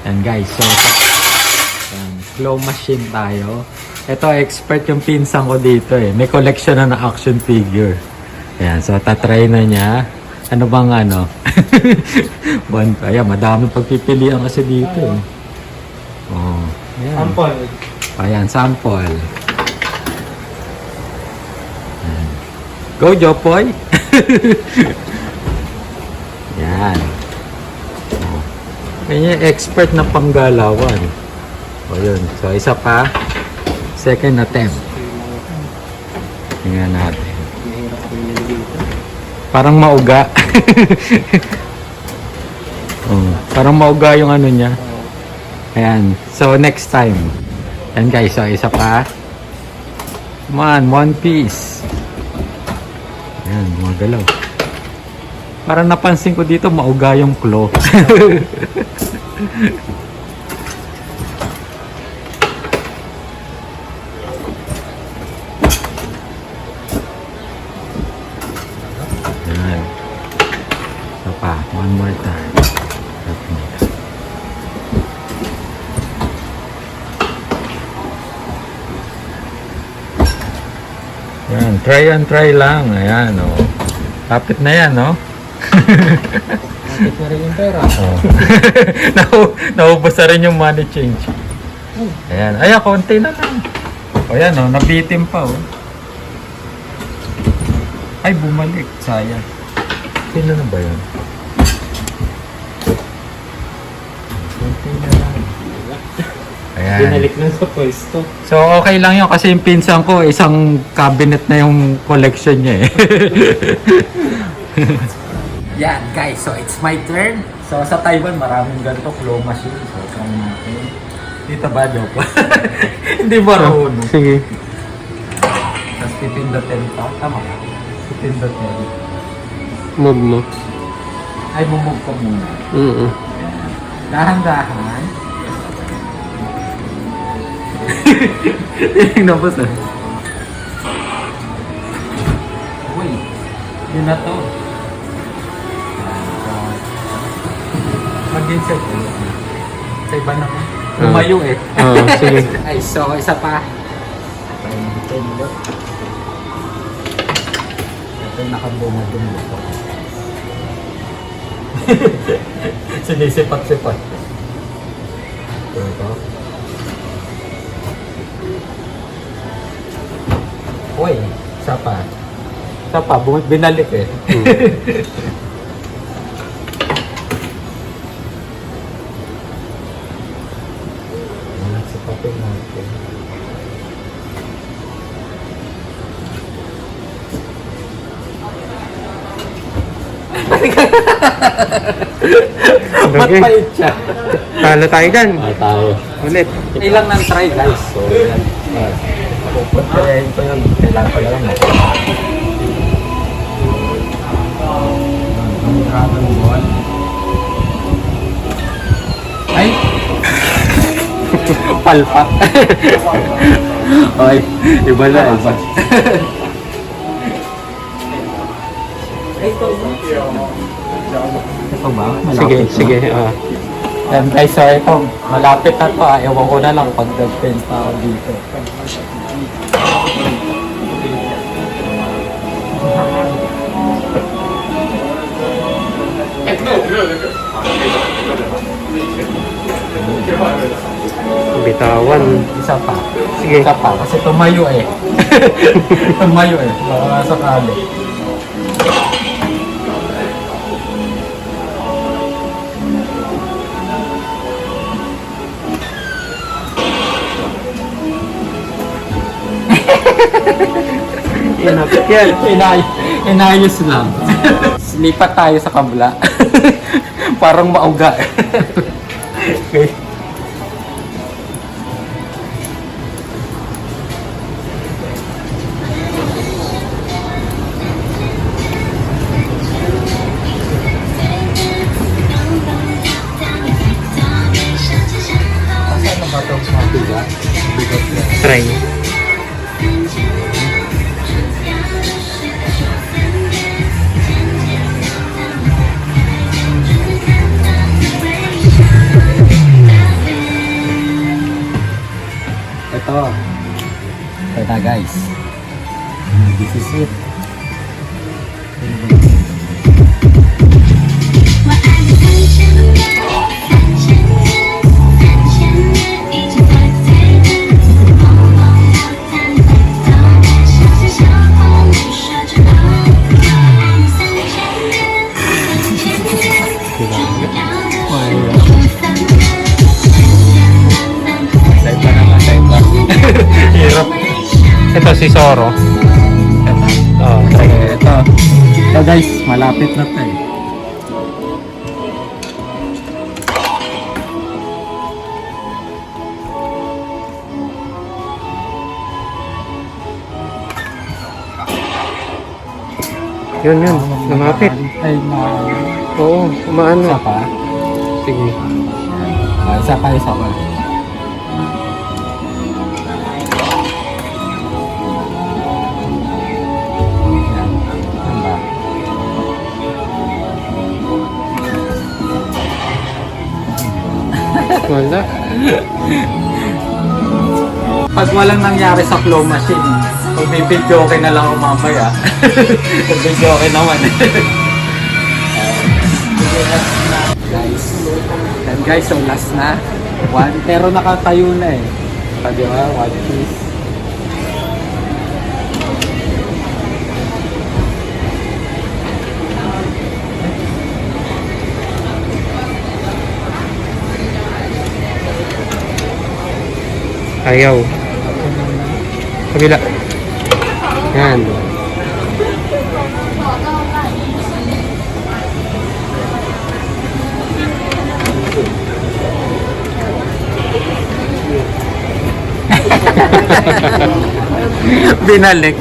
Yan guys, so yan, claw machine tayo. Ito, expert yung pinsan ko dito eh. May collection na action figure. Ayan, so tatry na niya. Ano bang ano? Ayan, madami pagpipilian kasi dito eh. Oh, ayan. Sample. Ayan, sample. Ayan. Go, Jopoy! Yan. Oh. Kanya expert na panggalawan. O yun. So, isa pa. Second attempt. Tingnan natin. Parang mauga. Oh, parang mauga yung ano niya. Ayan. So, next time. Ayan guys. So, isa pa. Come on. One piece. Ayan. Mga galaw. Parang napansin ko dito, mauga yung claw. Ayan. So pa, one more time. Ayan, try and try lang. Ayan, o. Oh. Kapit na yan, no? Kapit na rin yung pera. Oh. Naubos na rin yung money change. Ayan. Ayan, konti na lang. O yan, o. Nabitin pa, o. Ay, bumalik. Sayang. Sino na ba yun? Konti na lang. Ayan. Binalik na sa pwesto. So, okay lang yun kasi yung pinsan ko, isang cabinet na yung collection niya eh. Yan guys, so it's my turn. So sa Taiwan, maraming ganito claw machine. So, try natin. Dito ba, Jopo? Hindi marunong. Sige. Tapos pipindutin pa. Tama ka. Pipindutin. Move mo. Ay, bumove ko muna. Dahan-dahan. Tingnan po sir. Uy, yun na to. Mag-insert ko. Sa iba na ko. Lumayo eh. Sige. Ay, so isa pa. Ito yung nakabunga dun dito. Sinisipat-sipat. Ito. Uy, isa pa. Isa pa, binalik eh. Sipatin natin. Ba't pait siya? Talo tayo dyan. Tayo. Ulit. Ilang nang try guys. So, yan. Pupuntahin ko yun. Kailangan ko lang ako. Ang Dragon Ball. Ay! Palpak. Ay, iba na. Iba. Ito ba? Sige, Malapit sige. na. Yan guys, so ito, malapit na to. Ewan ko na lang pag nag-penta ako dito. Bitawan. Isa pa. Sige. Isa pa. Kasi tumayo eh. Tumayo eh. Baka sakali. Inapit yan. Inayos lang. Lipat tayo sa kabla. Parang mauga. Okay. Ano ba itong mabigat? Bigat na. Try. Ito. Ito na guys. This is it. Side pa naman, side pa. Hirap. Ito si Soro. Oh, Okay, ito. Ito guys, malapit na ito eh. yun. Lumapit. Ay, Oo, umaano. isa pa. Sige. Isa pa, isa pa. Yan. Yan ba? Wala. Pag walang nangyari sa claw machine, magbibidyo okay na lang ako mamaya. Magbibidyo okay naman. Guys. Yan guys, so last na. One, pero nakatayo na eh. Di ba? One piece. Ayaw. Kabila. Yan. Binalik.